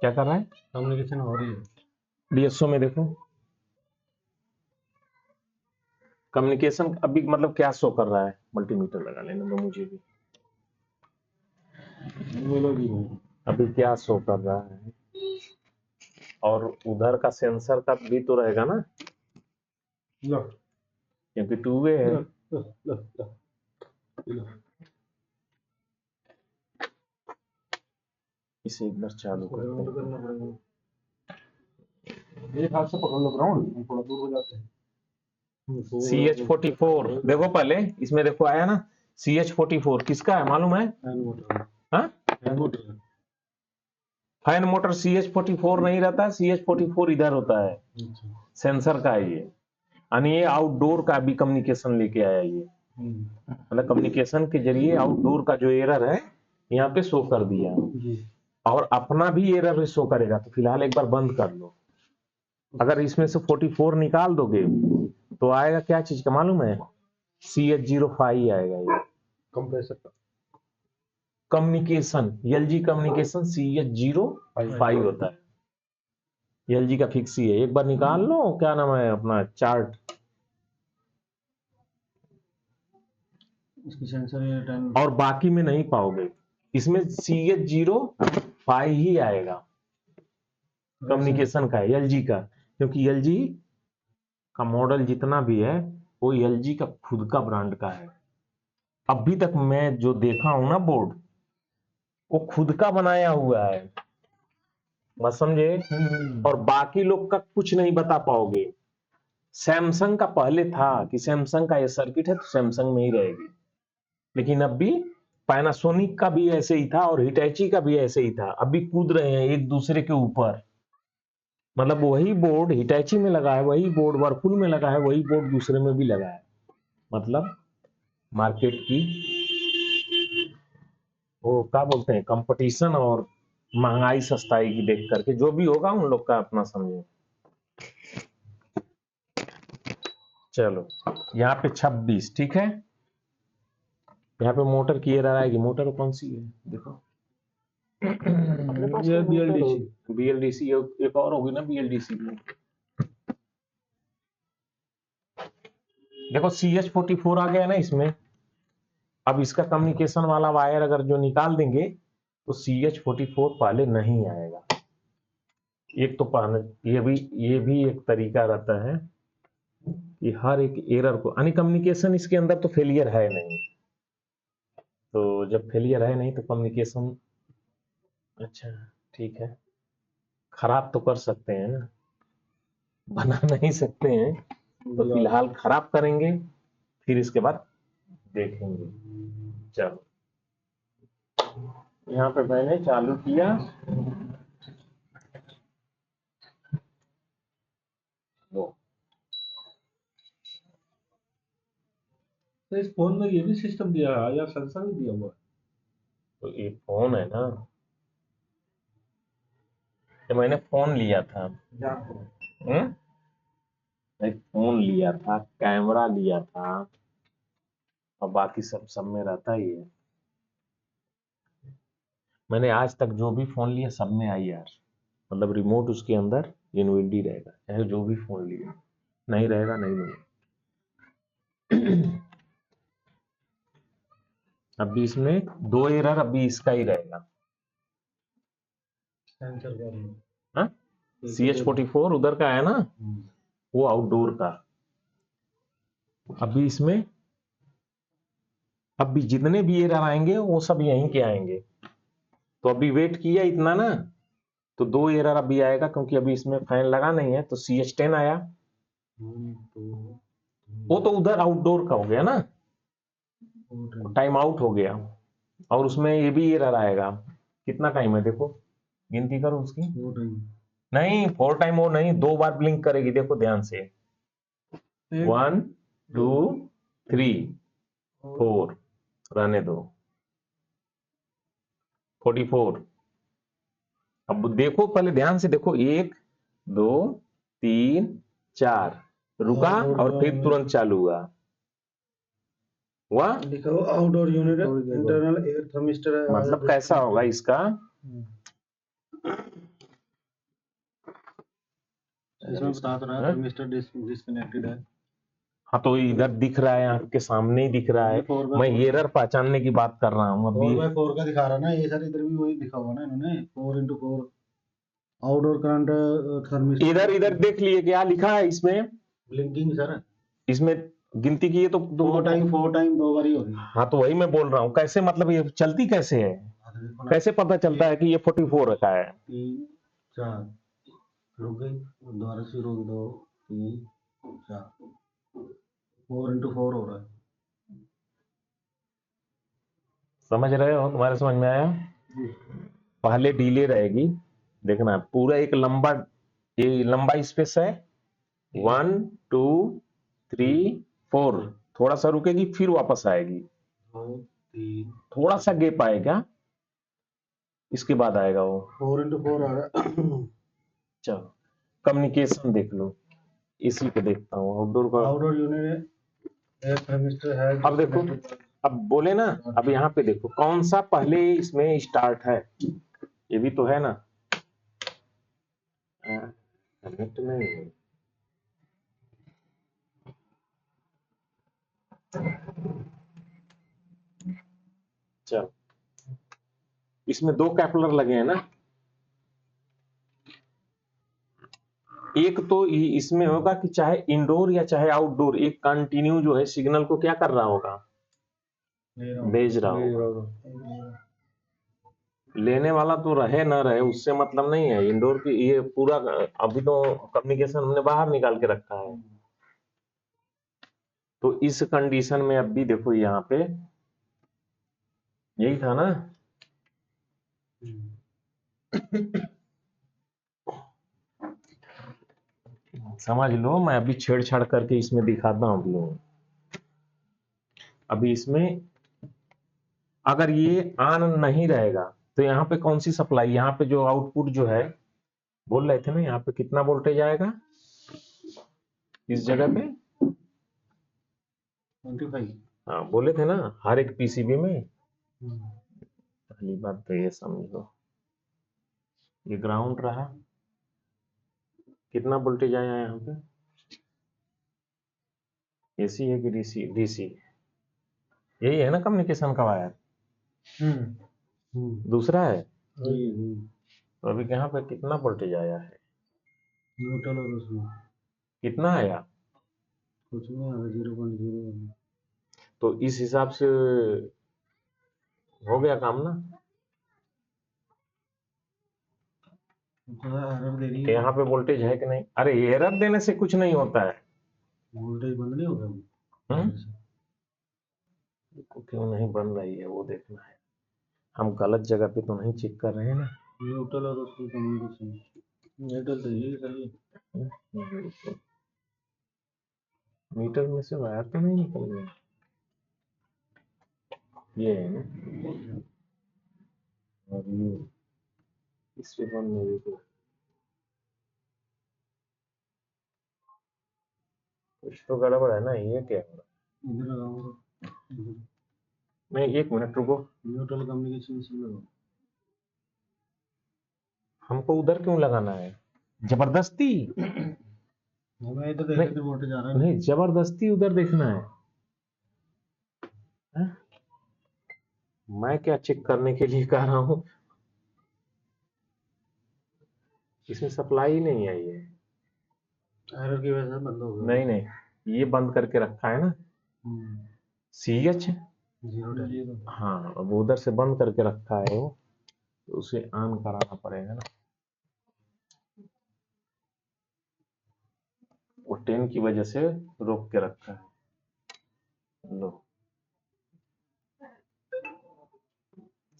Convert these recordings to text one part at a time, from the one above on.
क्या कर रहा है? कम्युनिकेशन हो रही है। डीएसओ में देखो कम्युनिकेशन अभी मतलब क्या शो कर रहा है। मल्टीमीटर लगा लेने दो मुझे भी। अभी क्या शो कर रहा है? और उधर का सेंसर का भी तो रहेगा ना, क्योंकि टू वे है। इसे एक बार चालू करते हैं। एक हाथ से पकड़ लो ग्राउंड, हम थोड़ा दूर हो जाते हैं। CH44 देखो पहले इसमें देखो आया ना। CH44 किसका है मालूम है? हाँ? फैन मोटर CH44 नहीं रहता, CH44 इधर होता है। सेंसर का है ये। यानी ये आउटडोर का भी कम्युनिकेशन लेके आया ये। मतलब कम्युनिकेशन के जरिए आउटडोर का जो एरर है यहाँ पे शो कर दिया, और अपना भी एरर शो करेगा। तो फिलहाल एक बार बंद कर लो। अगर इसमें से 44 निकाल दोगे तो आएगा क्या चीज का मालूम है? CH05 आएगा ये कंप्रेसर का कम्युनिकेशन। LG कम्युनिकेशन CH05 होता है। LG का फिक्स ही है। एक बार निकाल लो, क्या नाम है अपना चार्ट। इसकी सेंसर और बाकी में नहीं पाओगे। इसमें CH05 ही आएगा कम्युनिकेशन का, LG का। क्योंकि LG का मॉडल जितना भी है वो LG का खुद का ब्रांड का है। अभी तक मैं जो देखा हूं ना बोर्ड, वो खुद का बनाया हुआ है, बस समझे। और बाकी लोग का कुछ नहीं बता पाओगे। सैमसंग का पहले था कि सैमसंग का ये सर्किट है तो सैमसंग में ही रहेगी, लेकिन अब भी पैनासोनिक का भी ऐसे ही था और हिटैची का भी ऐसे ही था। अभी कूद रहे हैं एक दूसरे के ऊपर। मतलब वही बोर्ड हिटैची में लगा है, वही बोर्ड वर्लपूल में लगा है, वही बोर्ड दूसरे में भी लगा है। मतलब मार्केट की वो क्या बोलते हैं, कंपटीशन और महंगाई सस्ताई की देख करके जो भी होगा उन लोग का अपना समझे। चलो यहाँ पे 26 ठीक है। यहाँ पे मोटर की एरर आएगी। मोटर कौन सी है देखो, ये BLDC एक और होगी ना BLDC में। देखो CH44 आ गया ना इसमें। अब इसका कम्युनिकेशन वाला वायर अगर जो निकाल देंगे तो CH44 पहले नहीं आएगा। एक तो पहले ये भी एक तरीका रहता है कि हर एक एरर को, यानी कम्युनिकेशन इसके अंदर तो फेलियर है नहीं। तो जब फेलियर है नहीं तो कम्युनिकेशन, अच्छा ठीक है, खराब तो कर सकते हैं ना, बना नहीं सकते हैं। तो फिलहाल खराब करेंगे, फिर इसके बाद देखेंगे। चलो यहाँ पे मैंने चालू किया। दो तो इस फोन में ये भी सिस्टम दिया है या सेंसर भी दिया हुआ है? तो ये फोन है ना, तो मैंने फोन लिया था। एक फोन लिया था, कैमरा लिया था, और बाकी सब में रहता ही है। मैंने आज तक जो भी फोन लिया सब में IR, मतलब रिमोट उसके अंदर इनबिल्ट ही रहेगा, चाहे जो भी फोन लिया। नहीं रहेगा नहीं मिलेगा। अभी इसमें 2 एरर अभी इसका ही रहेगा। सेंसर का हाँ? CH44 उधर का है ना, वो आउटडोर का। अभी इसमें अभी जितने भी एरर आएंगे वो सब यहीं के आएंगे। तो अभी वेट किया इतना ना, तो 2 एरर अभी आएगा, क्योंकि अभी इसमें फैन लगा नहीं है। तो CH10 आया, वो तो उधर आउटडोर का हो गया ना, टाइम आउट हो गया। और उसमें ये भी एरर आएगा। कितना टाइम है देखो, गिनती करो उसकी। नहीं 4 टाइम वो नहीं, 2 बार ब्लिंक करेगी, देखो ध्यान से। 1 2 3 4, रहने दो। 44। अब देखो पहले ध्यान से देखो, 1 2 3 4, रुका और फिर तुरंत चालू हुआ। लिखो outdoor unit internal air thermistor है। मतलब कैसा होगा इसका, इसमें बता तो रहा है हाँ? थर्मिस्टर डिस्कनेक्टेड है। हाँ तो इधर दिख रहा है, आंख के सामने ही दिख रहा है। ये 4x4 मैं एरर पहचानने की बात कर रहा हूँ अभी। 4x4 का दिखा रहा ना ये सर, इधर भी वही दिखा हुआ ना इन्होंने 4x4 आउटडोर करंट थर्मिस्टर। इधर इधर देख लिए क्या लिखा है इसमें? ब्लिंकिंग सर, इसमें गिनती की है तो 4 टाइम 2 बारी होगी। हाँ तो वही मैं बोल रहा हूँ, कैसे मतलब ये चलती कैसे है? देखो ना, कैसे पता चलता है कि ये 44 का है? 3 4 रुक गई, दोबारा से रुक 2 3 4 4x4 हो रहा है। समझ रहे हो? तुम्हारे समझ में आया? पहले डिले रहेगी, देखना पूरा एक लंबा, ये लंबा स्पेस है 1 2 3 4, थोड़ा सा रुकेगी फिर वापस आएगी, 2 3 थोड़ा सा गैप आएगा, इसके बाद आएगा वो। 4x4 आ रहा है। चलो कम्युनिकेशन देख लो, इसी को देखता हूँ आउटडोर का। आउटडोर यूनिट थर्मिस्टर है। अब देखो, अब बोले ना, अब यहाँ पे देखो कौन सा पहले इसमें स्टार्ट है, ये भी तो है ना। कनेक्ट नहीं है। चल, इसमें 2 कैपलर लगे हैं ना, एक तो इसमें होगा कि चाहे इंडोर या चाहे आउटडोर, एक कंटिन्यू जो है सिग्नल को क्या कर रहा होगा, भेज रहा होगा। लेने वाला तो रहे ना रहे उससे मतलब नहीं है, इंडोर की ये पूरा अभी तो कम्युनिकेशन हमने बाहर निकाल के रखा है। तो इस कंडीशन में अब भी देखो यहाँ पे यही था ना। समझ लो, मैं अभी छेड़छाड़ करके इसमें दिखाता हूँ अभी। अभी इसमें अगर ये ऑन नहीं रहेगा तो यहाँ पे कौन सी सप्लाई, यहाँ पे जो आउटपुट जो है बोल रहे थे ना, यहाँ पे कितना वोल्टेज आएगा इस जगह पे? 25। हाँ बोले थे ना हर एक पीसीबी में। पहली बात तो ये समझ लो, ये ग्राउंड रहा, कितना वोल्टेज आया यहाँ पे? एसी है कि डीसी? डीसी। यही है ना कम्युनिकेशन का वायर, दूसरा है। तो अभी यहाँ पे कितना वोल्टेज आया है? न्यूट्रल और उसमें कितना आया? कुछ नहीं आ रहा, 0.0। तो इस हिसाब से हो गया काम ना। एरर दे रही कि है, यहाँ पे वोल्टेज है कि नहीं? अरे एरर देने से कुछ नहीं होता है। वोल्टेज बंद नहीं होगा। क्यों नहीं बन रही है वो देखना है, हम गलत जगह पे तो नहीं चेक कर रहे हैं ना। न्यूट्रल और उसकी कम्युनिकेशन एयरटेल तो यही सही है। मीटर में से वायर तो नहीं निकल गया, ये है ना। और ये इस पे बंद नहीं हुआ, कुछ तो गड़बड़ है ना, ये क्या है? इधर लगाऊंगा, नहीं एक मिनट रुको, न्यूट्रल कम्युनिकेशन से लगाओ। हमको उधर क्यों लगाना है जबरदस्ती? मैं इधर देख रहा था वोल्टेज आ रहा है। नहीं जबरदस्ती उधर देखना है, हैं? मैं क्या चेक करने के लिए कह रहा हूँ, इसमें सप्लाई ही नहीं आई है। एरर की वजह से बंद हो गया। नहीं नहीं, ये बंद करके रखा है ना सी एच, 0 हाँ अब उधर से बंद करके रखा है वो, तो उसे ऑन कराना पड़ेगा ना। वो 10 की वजह से रोक के रखा है। लो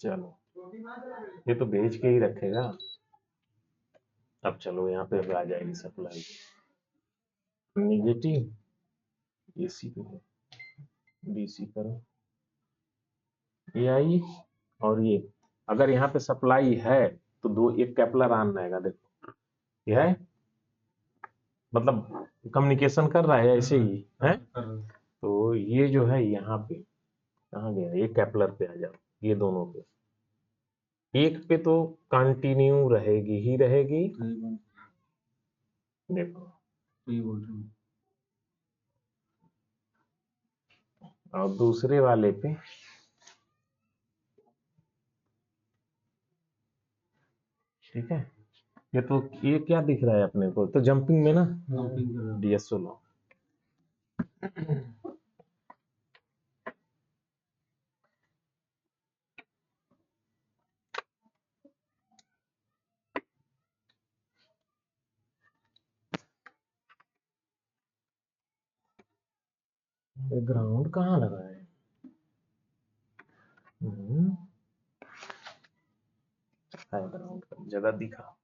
चलो, ये तो भेज के ही रखेगा। अब चलो यहाँ पे आ जाएगी सप्लाई, निगेटिव एसी पे है, डीसी करो, ये आई। और ये अगर यहाँ पे सप्लाई है तो दो एक कैपलर ऑन रहेगा, देखो ये है, मतलब कम्युनिकेशन कर रहा है ऐसे ही है। तो ये जो है यहाँ पे कहाँ गया, ये कैपलर पे आ जाओ, ये दोनों पे, एक पे तो कंटिन्यू रहेगी ही रहेगी, देखो 3 वोल्ट में। और दूसरे वाले पे ठीक है, ये क्या दिख रहा है अपने को, तो जंपिंग में ना जंपिंग कर रहा है। डीएसओ लो। ग्राउंड कहाँ लगा है? ग्राउंड का जगह दिखा।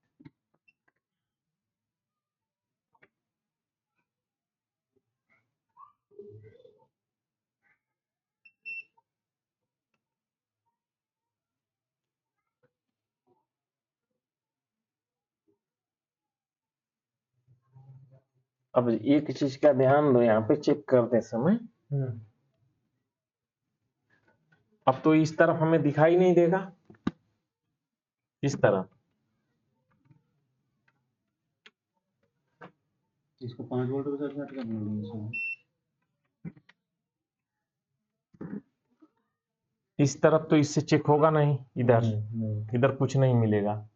अब एक चीज का ध्यान दो यहाँ पे चेक करते समय, अब तो इस तरफ हमें दिखाई नहीं देगा, इस तरफ इसको 5 वोल्ट के साथ सेट करना है इसमें। इस तरफ तो इससे चेक होगा नहीं, इधर नहीं। इधर कुछ नहीं मिलेगा,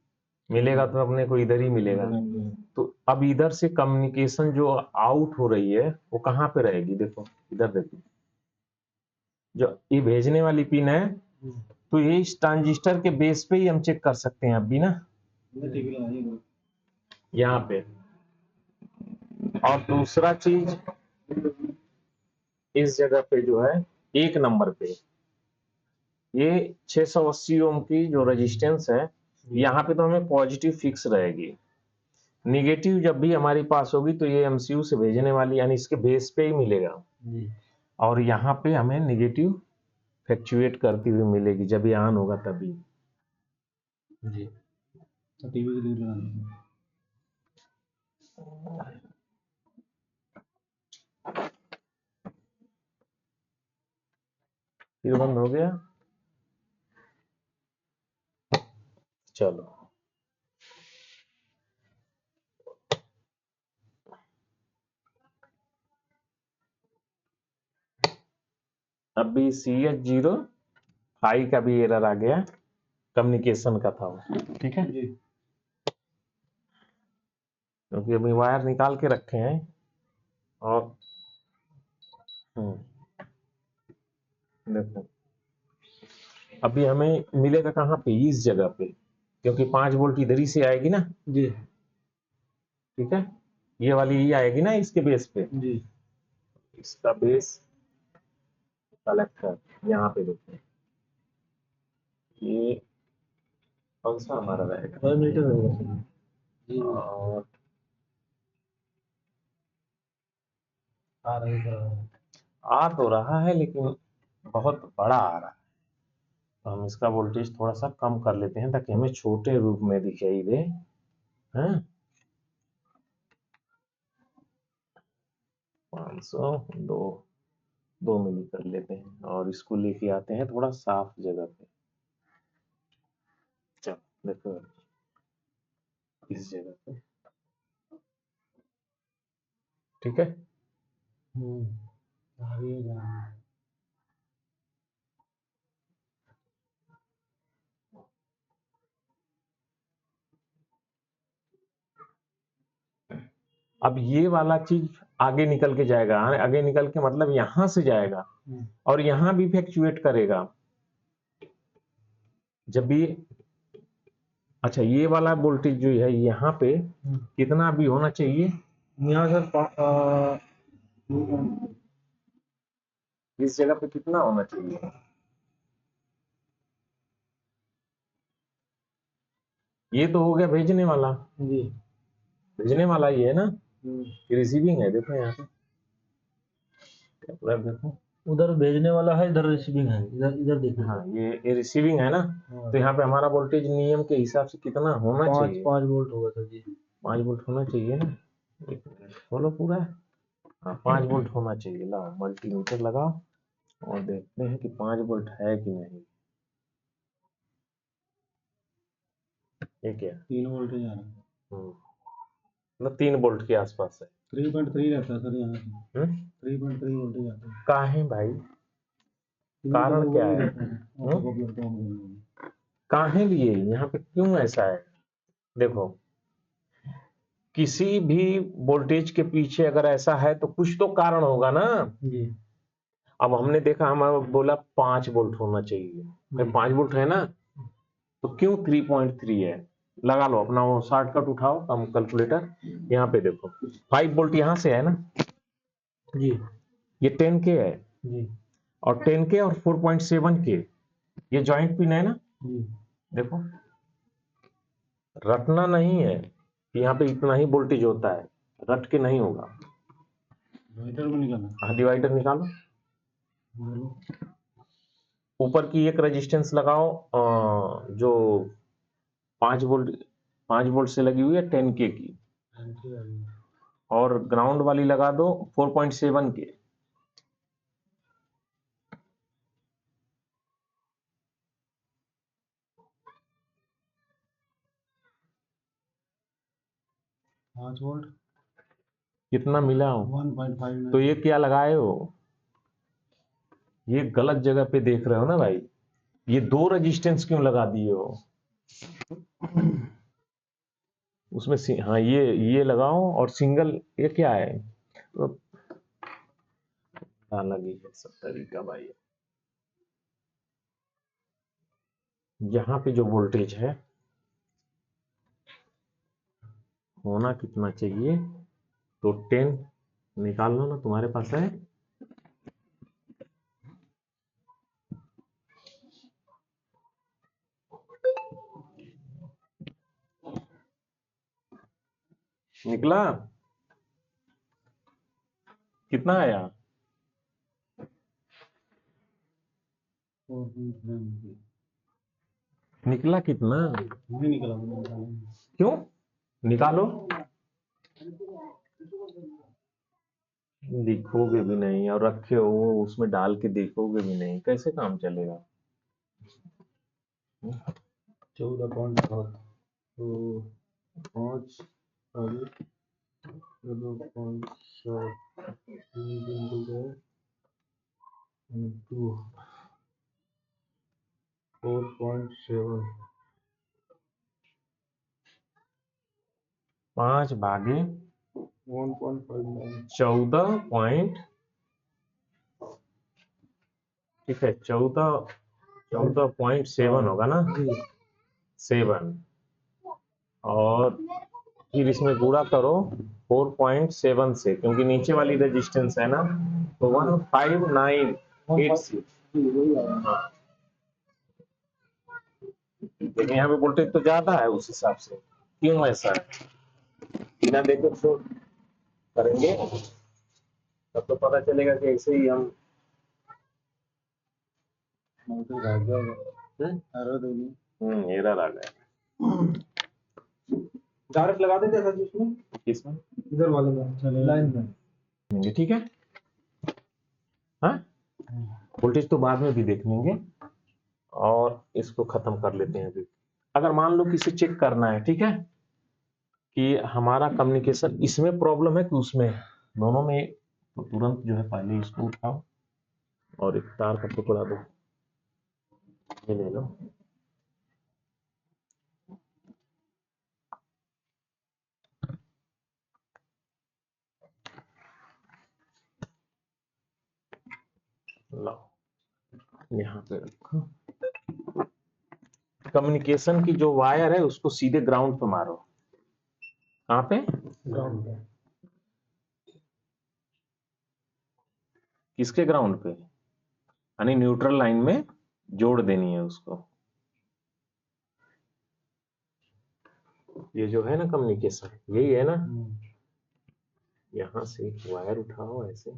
मिलेगा तो अपने को इधर ही मिलेगा। तो अब इधर से कम्युनिकेशन जो आउट हो रही है वो कहाँ पे रहेगी, देखो इधर देखो, जो ये भेजने वाली पिन है, तो ये इस ट्रांजिस्टर के बेस पे ही हम चेक कर सकते हैं अभी ना, यहाँ पे। और दूसरा चीज, इस जगह पे जो है 1 नंबर पे ये 680 ओम की जो रेजिस्टेंस है, यहाँ पे तो हमें पॉजिटिव फिक्स रहेगी, निगेटिव जब भी हमारी पास होगी तो ये एमसीयू से भेजने वाली यानी इसके बेस पे ही मिलेगा, और यहाँ पे हमें निगेटिव फ्लक्चुएट करती हुई मिलेगी जब ये ऑन होगा तभी। जी तो टीवी के लिए लगाना है। फिर बंद हो गया, चलो अभी CH05 का भी एरर आ गया, कम्युनिकेशन का था वो, ठीक है, जी क्योंकि अभी वायर निकाल के रखे हैं और देखो अभी हमें मिलेगा कहाँ पे, इस जगह पे, क्योंकि 5 वोल्ट इधर ही से आएगी ना, जी ठीक है, ये वाली ही आएगी ना इसके बेस पे, जी इसका बेस कलेक्टर यहाँ पे देखो, ये कौन सा हमारा रहेगा, 5 मीटर होगा जी और आ रही है। आ तो रहा है लेकिन बहुत बड़ा आ रहा है, तो हम इसका वोल्टेज थोड़ा सा कम कर लेते हैं ताकि हमें छोटे रूप में दिखाई दे, हैं 502 मिली कर लेते हैं और इसको लेके आते हैं थोड़ा साफ जगह पे, चलो देखो इस जगह पे, ठीक है, आ रही है जहाँ। अब ये वाला चीज आगे निकल के जाएगा, आगे निकल के मतलब यहां से जाएगा और यहां भी फ्लक्चुएट करेगा जब भी, अच्छा ये वाला वोल्टेज जो है यहाँ पे कितना भी होना चाहिए, यहाँ सर इस जगह पे कितना होना चाहिए, ये तो हो गया भेजने वाला, जी भेजने वाला ये है ना, रिसीविंग है देखो यहाँ पे पूरा देखो, उधर भेजने वाला है, इधर रिसीविंग है, इधर इधर देखिए। हाँ ये रिसीविंग है ना, हाँ। तो यहाँ पे हमारा वोल्टेज नियम के हिसाब से कितना होना 5 चाहिए, 5 वोल्ट होगा सर जी। 5 वोल्ट होना चाहिए ना, एक मिनट खोलो पूरा, हाँ 5 वोल्ट होना चाहिए, लाओ मल्टीमीटर लगाओ और देखते हैं कि 5 वोल्ट है कि नहीं, ये क्या, 3 वोल्ट जा रहा है। हम्म, मतलब 3 वोल्ट के आसपास है। 3.3 रहता है सर यहाँ से। 3.3 वोल्टेज आता है। काहे भाई, तीन कारण तो क्या वही है? रहता है ऑटो कॉपी ऑन करने में। काहे लिए यहाँ पे क्यों ऐसा है? देखो, किसी भी वोल्टेज के पीछे अगर ऐसा है तो कुछ तो कारण होगा ना। जी अब हमने देखा, हमारा बोला 5 वोल्ट होना चाहिए, भाई 5 वोल्ट है ना, तो क्यों 3.3 है? लगा लो अपना वो शॉर्टकट उठाओ, हम कैलकुलेटर, यहाँ पे देखो 5 वोल्ट यहाँ से है ना, जी ये 10 के है, जी और 10 के और 4.7 के ये जॉइंट पिन है ना। जी। देखो, रटना नहीं है कि यहाँ पे इतना ही वोल्टेज होता है, रट के नहीं होगा। डिवाइडर में निकालना। हाँ, डिवाइडर निकालो, बोलो। ऊपर की एक रेजिस्टेंस लगाओ, जो 5 वोल्ट 5 वोल्ट से लगी हुई है 10 के की, और ग्राउंड वाली लगा दो 4.7 के। 5 वोल्ट कितना मिला हो? 1.5 तो ये क्या लगाए हो? ये गलत जगह पे देख रहे हो ना भाई, ये 2 रेजिस्टेंस क्यों लगा दिए हो? उसमें हाँ, ये लगाओ, और सिंगल ये क्या है? तो अलग ही है सब तरीका भाई। यहाँ पे जो वोल्टेज है होना कितना चाहिए, तो 10 निकाल लो ना, तुम्हारे पास है। निकला? कितना आया? 4.7 निकला कितना? नहीं निकला मैंने निकाला। क्यों? निकालो। दिखोगे भी नहीं, और रखे हो उसमें डाल के देखोगे भी नहीं, कैसे काम चलेगा? 14 तो 5 2 4.7 5 भागे 1.59 14 ठीक है, 14.7 होगा ना, 7, और फिर इसमें गुणा करो 4.7 से, क्योंकि नीचे वाली रेजिस्टेंस है ना, तो 15986। हाँ, लेकिन यहाँ पे वोल्टेज तो ज्यादा है उस हिसाब से, क्यों ऐसा है? बिना देखे तो करेंगे तब तो पता चलेगा कि ऐसे ही हम एरर आ गया। डायरेक्ट लगा देते सर इसमें, किसमें? इधर वाले में लाइन में। ठीक है, हाँ, वोल्टेज तो बाद में भी देख लेंगे, और इसको खत्म कर लेते हैं अभी। अगर मान लो किसी चेक करना है, ठीक है, कि हमारा कम्युनिकेशन इसमें प्रॉब्लम है कि उसमें, दोनों में, तो तुरंत जो है पहले इसको उठाओ और एक तार का टुकड़ा दो, ये ले लो, लाओ यहाँ पे रखो। कम्युनिकेशन की जो वायर है उसको सीधे ग्राउंड पे मारो। कहाँ पे? ग्राउंड पे। किसके ग्राउंड पे? यानी न्यूट्रल लाइन में जोड़ देनी है उसको। ये जो है ना कम्युनिकेशन, यही है ना, यहां से वायर उठाओ ऐसे,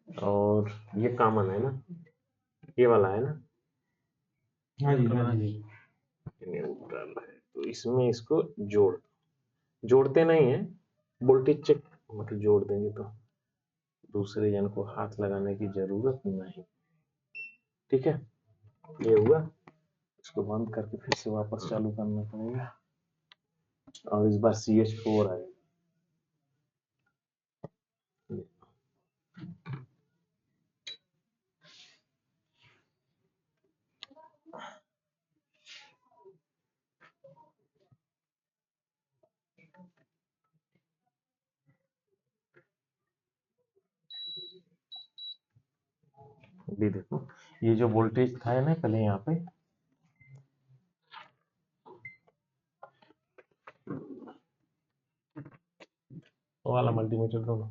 और ये कॉमन है ना, ये वाला है ना, हाँ जी हाँ जी। न्यूट्रल है, तो इसमें इसको जोड़ते नहीं है, वोल्टेज चेक, मतलब जोड़ देंगे तो दूसरे जन को हाथ लगाने की जरूरत नहीं, ठीक है। ये हुआ, इसको बंद करके फिर से वापस चालू करना पड़ेगा और इस बार CH4 आएगा। अभी देखो ये जो वोल्टेज था ना पहले यहाँ पे, वो वाला मल्टीमीटर दो ना।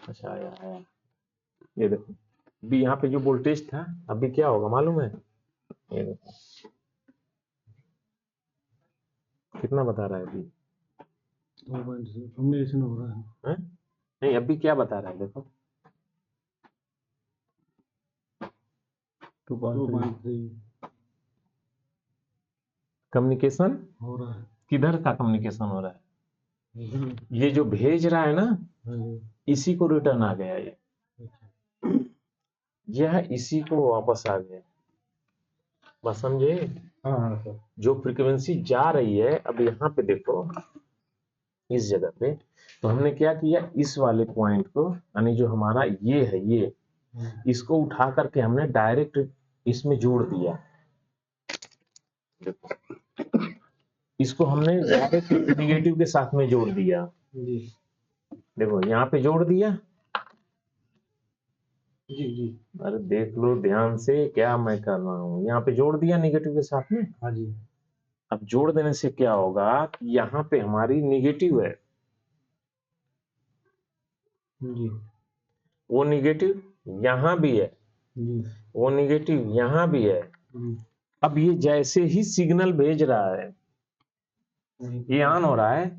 अच्छा आया आया। ये देखो अभी यहाँ पे जो वोल्टेज था अभी क्या होगा मालूम है? ये देखो कितना बता रहा है अभी? 2.0 कम्युनिकेशन हो रहा है। हैं? नहीं अभी क्या बता रहा है देखो, 2.3 कम्युनिकेशन हो रहा है। किधर का कम्युनिकेशन हो रहा है? इधर। ये जो भेज रहा है ना हाँ जी। इसी को रिटर्न आ गया ये, अच्छा। यह इसी को वापस आ गया। बस समझे? हाँ हाँ सर। जो फ्रीक्वेंसी जा रही है अब यहाँ पे देखो इस जगह पे, तो हमने क्या किया इस वाले पॉइंट को यानी जो हमारा ये है ये, इसको उठा करके हमने डायरेक्ट इसमें जोड़ दिया। देखो इसको हमने डायरेक्ट निगेटिव के साथ में जोड़ दिया। जी देखो यहाँ पे जोड़ दिया। जी जी। अरे देख लो ध्यान से क्या मैं कर रहा हूँ, यहाँ पे जोड़ दिया निगेटिव के साथ में। हाँ जी। अब जोड़ देने से क्या होगा कि यहाँ पे हमारी निगेटिव है, जी वो निगेटिव यहाँ भी है, जी वो निगेटिव यहाँ भी है। जी। अब ये जैसे ही सिग्नल भेज रहा है ये ऑन हो रहा है,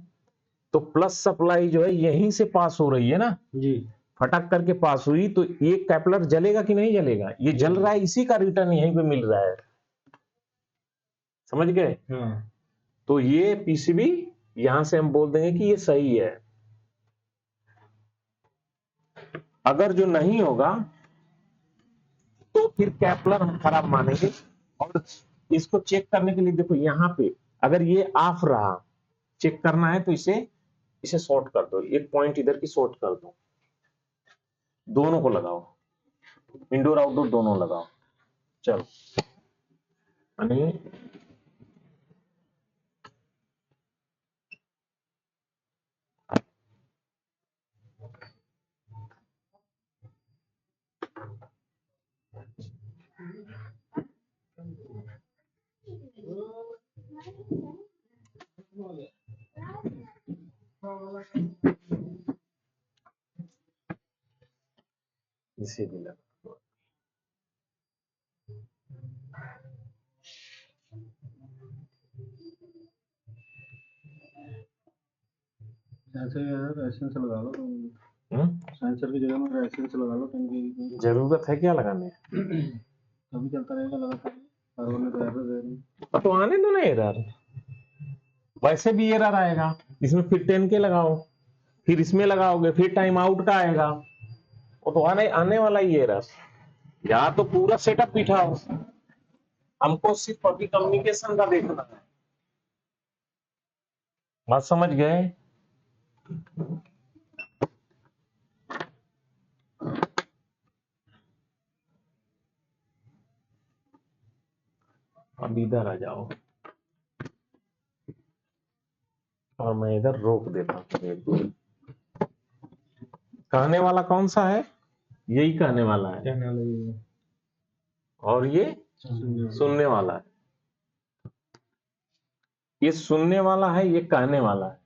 तो प्लस सप्लाई जो है यहीं से पास हो रही है ना, जी फटक करके पास हुई, तो ये कैपलर जलेगा कि नहीं जलेगा? ये जल रहा है, इसी का रिटर्न यहीं पे मिल रहा है। समझ गए? हाँ तो ये पीसीबी यहां से हम बोल देंगे कि ये सही है। अगर जो नहीं होगा तो फिर कैपलर हम खराब मानेंगे। और इसको चेक करने के लिए देखो यहाँ पे अगर ये ऑफ रहा, चेक करना है तो इसे इसे शॉर्ट कर दो, एक पॉइंट इधर की शॉर्ट कर दो, दोनों को लगाओ, इंडोर आउटडोर दोनों लगाओ। चलो यानी इसे भी लगा। ऐसे यार एसेंस लगा लो तुम। हम्म? सेंसर की जगह में एसेंस लगा लो 10 की। जरूरत है क्या लगाने? कभी चलता रहेगा लगातार। हर बार में तो एरर दे रही। तो आने दो ना एरर, वैसे भी एरर आएगा। इसमें फिर 10 के लगाओ, फिर इसमें लगाओगे फिर टाइम आउट का आएगा, वो तो आने आने वाला ही एरर। या तो पूरा सेटअप बिठाओ, हमको सिर्फ अभी कम्युनिकेशन का देखना है। बात समझ गए? अब इधर आ जाओ और मैं इधर रोक देता हूँ। कहने वाला कौन सा है? यही कहने वाला है, कहने वाला ये और ये सुनने वाला है। ये सुनने वाला है, ये कहने वाला है।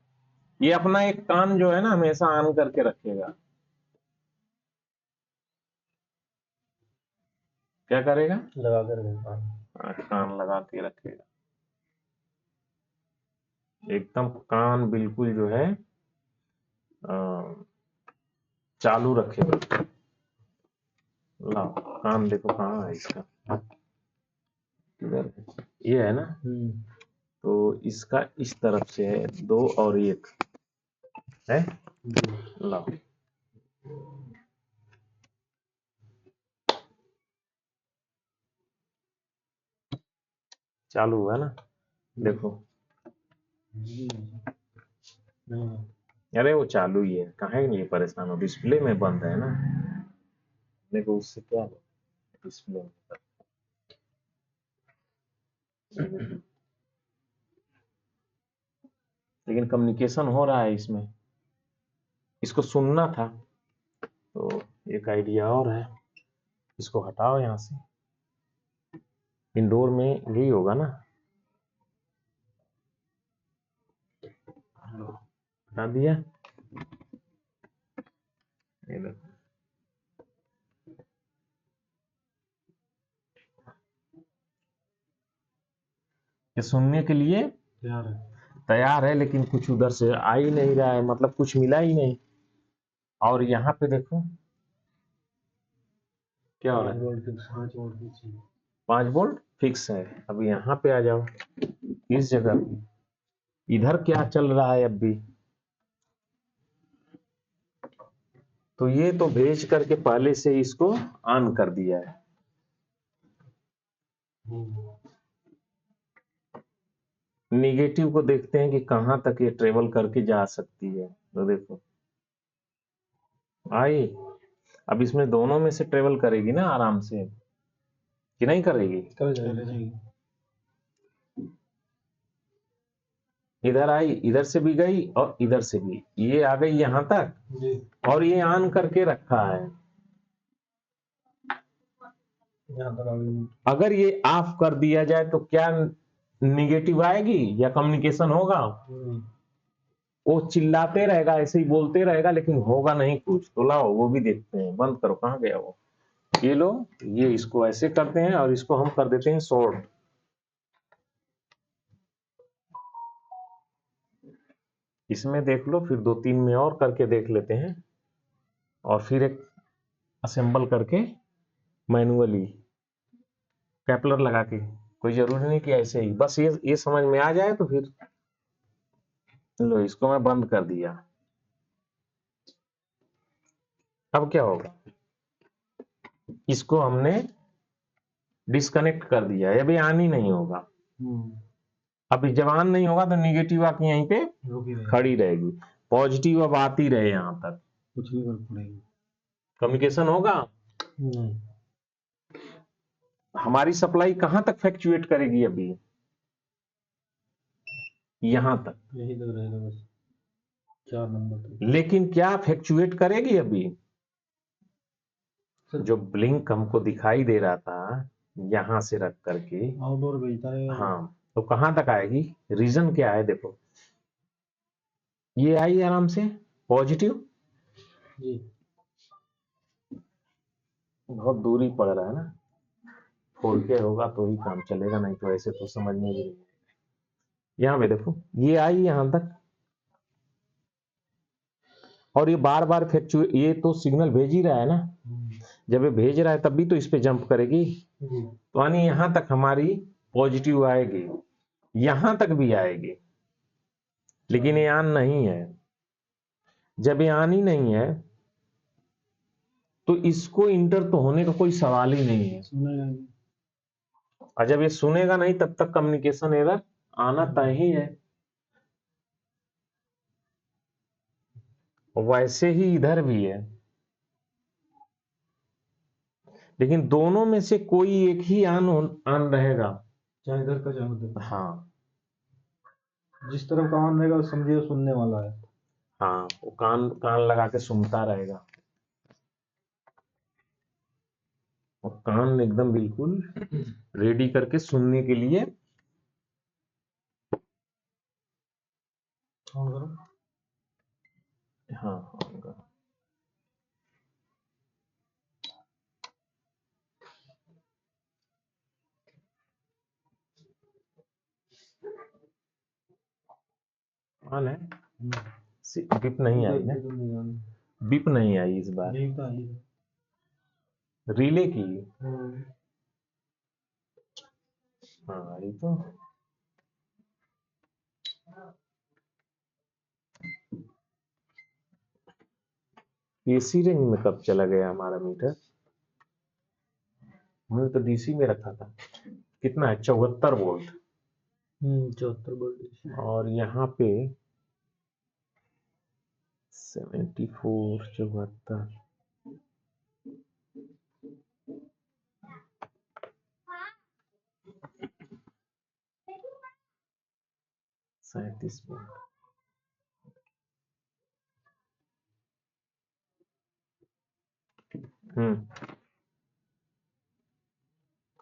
ये अपना एक कान जो है ना हमेशा ऑन करके रखेगा। क्या करेगा? लगा कर देगा। कान लगा के रखेगा, एकदम कान बिल्कुल जो है अ, चालू रखेगा। लाओ कान देखो कहाँ है इसका, इधर है। ये है ना, तो इसका इस तरफ से है 2 और 1 है। लाओ चालू हुआ ना, देखो। नहीं अरे वो चालू ही है, काहे नहीं परेशान हो, डिस्प्ले में बंद है ना, देखो उससे क्या डिस्प्ले में। लेकिन कम्युनिकेशन हो रहा है इसमें, इसको सुनना था। तो एक आइडिया और है, इसको हटाओ यहाँ से, इंडोर में यही होगा ना, हटा दिया, ये देखो। ये सुनने के लिए तैयार है। तैयार है, लेकिन कुछ उधर से आ ही नहीं रहा है, मतलब कुछ मिला ही नहीं। और यहाँ पे देखो क्या हो रहा है, 5 वोल्ट फिक्स है। 5 वोल्ट फिक्स है। अब यहाँ पे आ जाओ, इस जगह पे इधर क्या चल रहा है अब भी, तो ये तो भेज करके पहले से ही इसको ऑन कर दिया है। निगेटिव को देखते हैं कि कहां तक ये ट्रेवल करके जा सकती है, तो देखो आई। अब इसमें दोनों में से ट्रेवल करेगी ना आराम से, कि नहीं करेगी? चले जाएगी। इधर आई, इधर से भी गई और इधर से भी, ये आ गई यहां तक, जी। और ये ऑन करके रखा है। यहाँ तक आ गई। अगर ये ऑफ कर दिया जाए तो क्या निगेटिव आएगी या कम्युनिकेशन होगा? वो चिल्लाते रहेगा, ऐसे ही बोलते रहेगा, लेकिन होगा नहीं कुछ। तो लाओ वो भी देखते हैं, बंद करो, कहाँ गया वो, ये लो, ये इसको ऐसे करते हैं और इसको हम कर देते हैं शॉर्ट। इसमें देख लो, फिर 2-3 में और करके देख लेते हैं, और फिर एक असेंबल करके मैनुअली कैपलर लगा के। कोई जरूरी नहीं कि ऐसे ही, बस ये समझ में आ जाए तो फिर लो, इसको मैं बंद कर दिया। अब क्या होगा, इसको हमने डिस्कनेक्ट कर दिया, अभी ऑन ही नहीं होगा। अभी जब ऑन नहीं होगा तो निगेटिव आके यहीं पे खड़ी रहेगी, पॉजिटिव अब आती रहे यहां तक, कुछ नहीं फर्क पड़ेगा। कम्युनिकेशन होगा। नहीं। हमारी सप्लाई कहां तक फ्लक्चुएट करेगी अभी, यहां तक, यही लग रहेगा बस 4 नंबर तक। लेकिन क्या फ्लक्चुएट करेगी अभी? जो ब्लिंक हमको दिखाई दे रहा था यहां से रख करके, आउटडोर भेजता रहेगा। हाँ, तो कहां तक आएगी? रीजन क्या है, देखो ये आई आराम से पॉजिटिव, जी। बहुत दूरी पड़ रहा है ना, 4K होगा तो ही काम चलेगा, नहीं तो ऐसे तो समझ में भी नहीं। यहाँ पे देखो ये आई यहां तक, और ये बार बार फ्लक्चुएट, ये तो सिग्नल भेज ही रहा है ना, जब ये भेज रहा है तब भी तो इस पे जंप करेगी, तो यानी यहां तक हमारी पॉजिटिव आएगी, यहां तक भी आएगी, लेकिन ये ऑन नहीं है। जब ये ऑन ही नहीं है तो इसको इंटर तो होने का कोई सवाल ही नहीं है, और जब ये सुनेगा नहीं तब तक कम्युनिकेशन एरर आना तय ही है। वैसे ही इधर भी है, लेकिन दोनों में से कोई एक ही ऑन रहेगा, चाहे इधर का चाहे उधर। हाँ जिस तरफ का ऑन रहेगा समझिए वो सुनने वाला है। हाँ, वो कान कान लगा के सुनता रहेगा, और कान एकदम बिल्कुल रेडी करके सुनने के लिए। ऑन करो। हाँ होगा। ऑन है, बिप नहीं आई ना, बिप नहीं आई इस बार, रिले की। हाँ ये तो एसी रेंज में कब चला गया हमारा मीटर, हमने तो डीसी में रखा था। कितना है, 74 वोल्ट, 74 वोल्ट। और यहाँ पे 74 74 37 वोल्ट।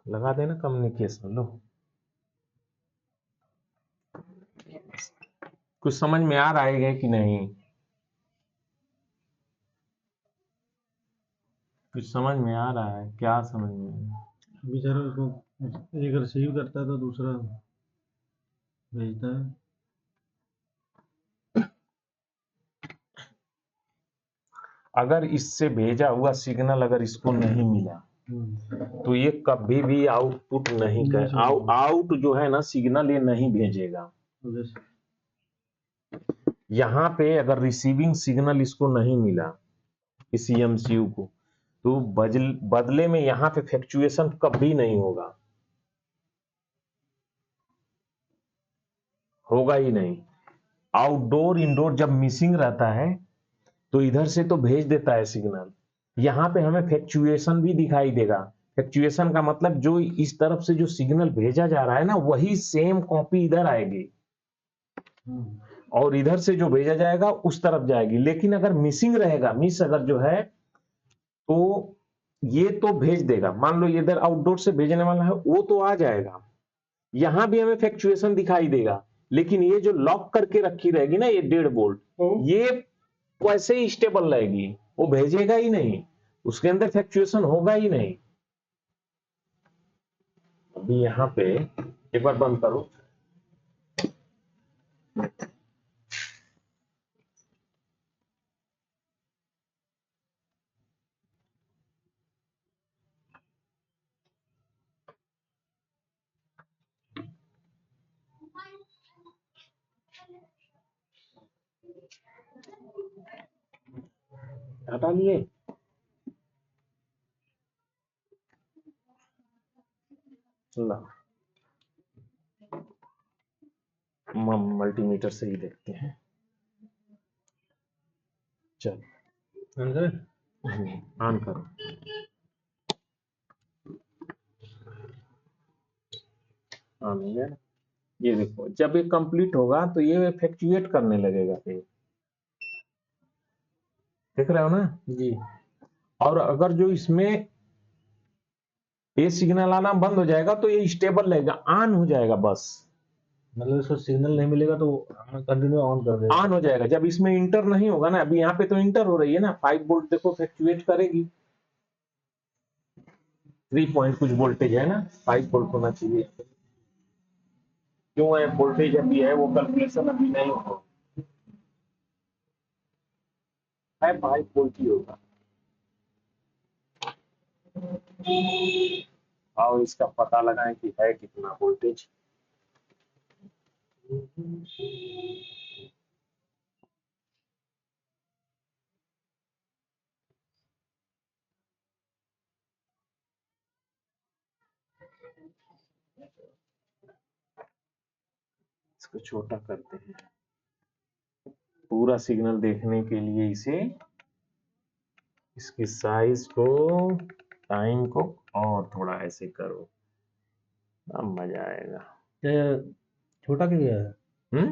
लगा देना कम्युनिकेशन। लो, कुछ समझ में आ रहा है कि नहीं? कुछ समझ में आ रहा है? क्या समझ में आ रहा है? बेचारा उसको एक रिसीव करता है तो दूसरा भेजता है। अगर इससे भेजा हुआ सिग्नल अगर इसको नहीं मिला तो ये कभी भी आउटपुट नहीं कर, आउट जो है ना सिग्नल ये नहीं भेजेगा। यहाँ पे अगर रिसीविंग सिग्नल इसको नहीं मिला इस एमसीयू को, तो बदले में यहाँ पे फ्लक्चुएशन कभी नहीं होगा, होगा ही नहीं। आउटडोर इंडोर जब मिसिंग रहता है तो इधर से तो भेज देता है सिग्नल, यहाँ पे हमें फ्लक्चुएशन भी दिखाई देगा। फ्लक्चुएशन का मतलब जो इस तरफ से जो सिग्नल भेजा जा रहा है ना वही सेम कॉपी इधर आएगी और इधर से जो भेजा जाएगा उस तरफ जाएगी। लेकिन अगर मिसिंग रहेगा, मिस अगर जो है तो ये तो भेज देगा। मान लो इधर आउटडोर से भेजने वाला है वो तो आ जाएगा, यहां भी हमें फ्लक्चुएशन दिखाई देगा, लेकिन ये जो लॉक करके रखी रहेगी ना ये 1.5 वोल्ट, ये वैसे ही स्टेबल रहेगी, वो भेजेगा ही नहीं, उसके अंदर फ्लक्चुएशन होगा ही नहीं। अभी यहाँ पे एक बार बंद करो। हटा लिए। मल्टीमीटर से ही देखते हैं। चल ऑन करो। ऑन हो गया। ये देखो जब ये कंप्लीट होगा तो ये फ्लक्चुएट करने लगेगा, फिर देख रहे हो ना जी। और अगर जो इसमें ये सिग्नल आना बंद हो जाएगा तो ये स्टेबल रहेगा, ऑन हो जाएगा बस। मतलब इसको सिग्नल नहीं मिलेगा तो कंटिन्यू ऑन कर देगा, ऑन हो जाएगा। जब इसमें इंटर नहीं होगा ना, अभी यहाँ पे तो इंटर हो रही है ना, 5 वोल्ट देखो फ्लक्चुएट करेगी, 3 पॉइंट कुछ वोल्टेज है ना, 5 वोल्ट होना चाहिए। क्यों है वोल्टेज अभी है, वो कैलकुलेशन अभी नहीं होगा, 5 वोल्ट ही होगा। आओ इसका पता लगाएं कि है कितना वोल्टेज। इसको छोटा करते हैं, पूरा सिग्नल देखने के लिए इसे, इसकी साइज को, टाइम को और थोड़ा ऐसे करो, अब मजा आएगा। छोटा किया है,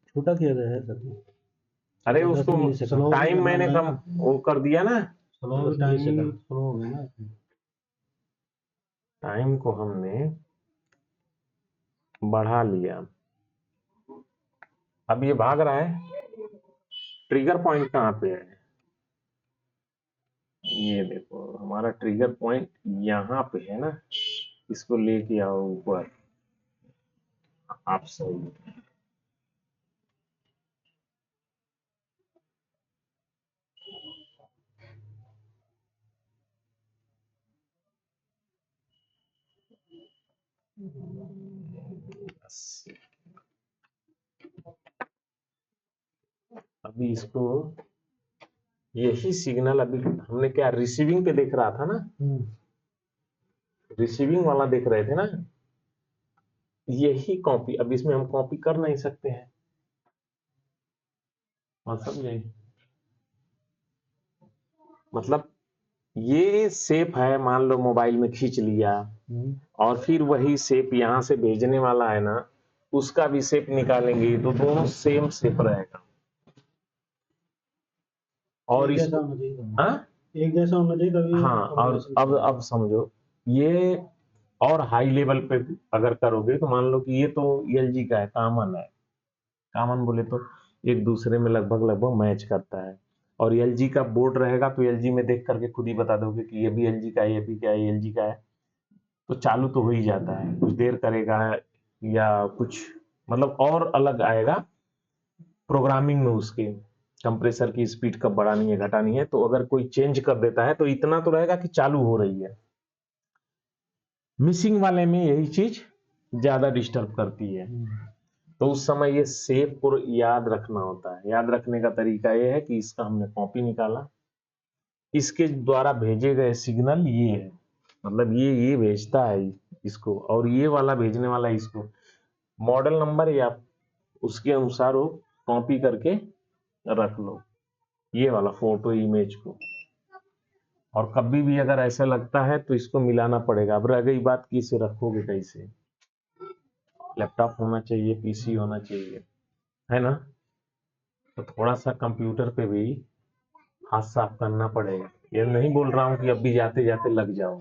छोटा किया गया है सर। अरे उसको टाइम मैंने कम वो कर दिया ना, टाइम को हमने बढ़ा लिया। अब ये भाग रहा है, ट्रिगर पॉइंट कहाँ पे है, ये देखो हमारा ट्रिगर पॉइंट यहाँ पे है ना, इसको लेके आओ ऊपर। आप सही बस। अभी इसको यही सिग्नल अभी हमने क्या रिसीविंग पे देख रहा था ना, रिसीविंग वाला देख रहे थे ना, यही कॉपी, अब इसमें हम कॉपी कर नहीं सकते हैं, बात समझे? मतलब ये शेप है, मान लो मोबाइल में खींच लिया, और फिर वही शेप यहाँ से भेजने वाला है ना, उसका भी शेप निकालेंगे तो दोनों सेम शेप रहेगा। और एक इस जैसा होना चाहिए दोनों। हाँ एक जैसा होना चाहिए तभी हाँ, और combination अब समझो ये, और हाई लेवल पे अगर करोगे तो मान लो कि ये तो एलजी का है, कॉमन है, कॉमन बोले तो एक दूसरे में लगभग लगभग मैच करता है, और एलजी का बोर्ड रहेगा तो एलजी में देख करके खुद ही बता दोगे कि ये भी एलजी का है, ये भी क्या है, एलजी का है, तो चालू तो हो ही जाता है, कुछ देर करेगा या कुछ मतलब और अलग आएगा प्रोग्रामिंग में, उसके कंप्रेसर की स्पीड कब बढ़ानी है घटानी है, तो अगर कोई चेंज कर देता है तो इतना तो रहेगा कि चालू हो रही है। मिसिंग वाले में यही चीज ज्यादा डिस्टर्ब करती है, तो उस समय ये सेव को याद रखना होता है। याद रखने का तरीका ये है कि इसका हमने कॉपी निकाला, इसके द्वारा भेजे गए सिग्नल ये है, मतलब ये भेजता है इसको, और ये वाला भेजने वाला इसको, मॉडल नंबर या उसके अनुसार वो कॉपी करके रख लो, ये वाला फोटो इमेज को। और कभी भी अगर ऐसा लगता है तो इसको मिलाना पड़ेगा। अब रह गई बात कि इसे रखोगे कैसे, लैपटॉप होना चाहिए, पीसी होना चाहिए, है ना, तो थोड़ा सा कंप्यूटर पे भी हाथ साफ करना पड़ेगा। ये नहीं बोल रहा हूँ कि अभी जाते जाते लग जाओ,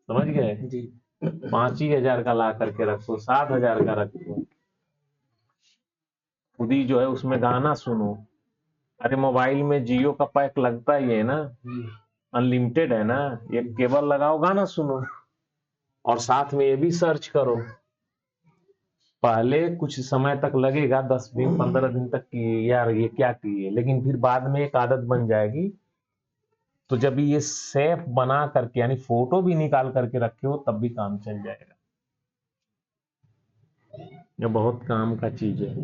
समझ गए जी। 5,000 का ला करके रखो, 7,000 का रखो, खुद ही जो है उसमें गाना सुनो। अरे मोबाइल में जियो का पैक लगता ही है ना, अनलिमिटेड है ना, एक केबल लगाओ गाना सुनो, और साथ में ये भी सर्च करो। पहले कुछ समय तक लगेगा, 10 दिन 15 दिन तक कि यार ये क्या किए, लेकिन फिर बाद में एक आदत बन जाएगी। तो जब ये सेफ बना करके यानी फोटो भी निकाल करके रखे हो तब भी काम चल जाएगा। ये बहुत काम का चीज है।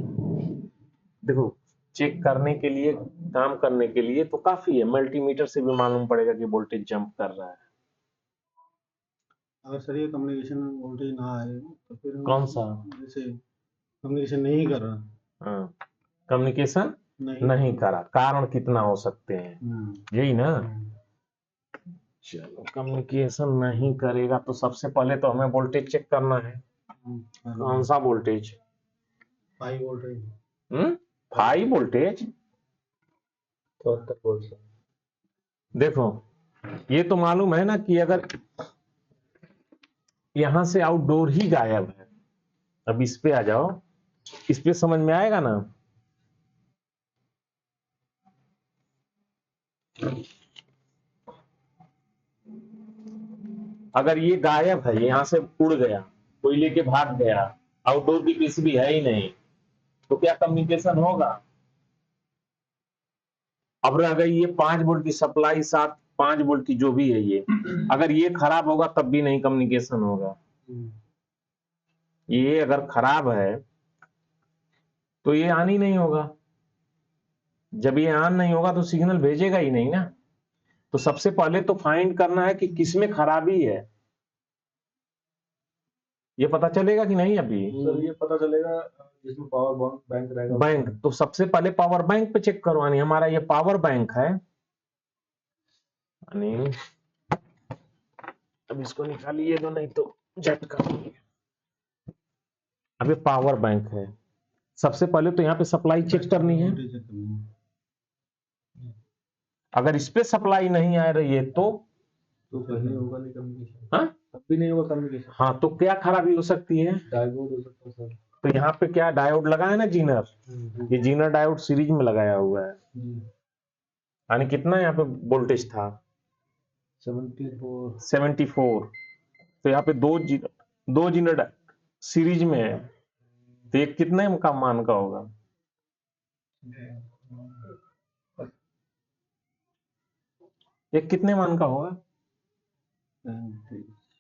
देखो चेक करने के लिए, काम करने के लिए तो काफी है, मल्टीमीटर से भी मालूम पड़ेगा कि वोल्टेज जंप कर रहा है। अगर सर ये कम्युनिकेशन वोल्टेज ना आए तो फिर कौन सा? जैसे कम्युनिकेशन नहीं कर रहा, हाँ, कम्युनिकेशन नहीं नहीं करा, कारण कितना हो सकते हैं, यही ना। चलो कम्युनिकेशन नहीं करेगा तो सबसे पहले तो हमें वोल्टेज चेक करना है। कौन सा voltage? High voltage. High voltage, 74 volt. देखो ये तो मालूम है ना कि अगर यहां से आउटडोर ही गायब है, अब इस पे आ जाओ, इस पे समझ में आएगा ना। अगर ये गायब है, यहां से उड़ गया, कोई लेके भाग गया, आउटडोर की किसी भी है ही नहीं, तो क्या कम्युनिकेशन होगा? अब रह गई ये 5 वोल्ट की सप्लाई, 5 वोल्ट की जो भी है ये, अगर ये खराब होगा तब भी नहीं कम्युनिकेशन होगा। ये अगर खराब है तो ये ऑन ही नहीं होगा, जब ये ऑन नहीं होगा तो सिग्नल भेजेगा ही नहीं ना। तो सबसे पहले तो फाइंड करना है कि किसमें खराबी है, ये पता चलेगा कि नहीं अभी? सर ये पता चलेगा जिसमें पावर बैंक रहेगा, बैंक, तो सबसे पहले पावर बैंक पे चेक करो, यानी हमारा ये पावर बैंक है, यानी अब इसको निकालिए तो नहीं तो झटका। अब ये पावर बैंक है, सबसे पहले तो यहाँ पे सप्लाई चेक करनी है। अगर इस पे सप्लाई नहीं आ रही है तो कहीं होगा नहीं कम्युनिकेशन, हाँ तब भी नहीं होगा कम्युनिकेशन। हाँ, तो क्या खराबी हो सकती है? डायोड हो सकता है सर। तो यहाँ पे क्या डायोड लगा है ना, जीनर, ये जीनर डायोड सीरीज में लगाया हुआ है, यानी कितना यहाँ पे वोल्टेज था? 74। तो यहाँ पे दो जीनर सीरीज में है, तो ये कितने का मान का होगा? ये कितने मान का होगा?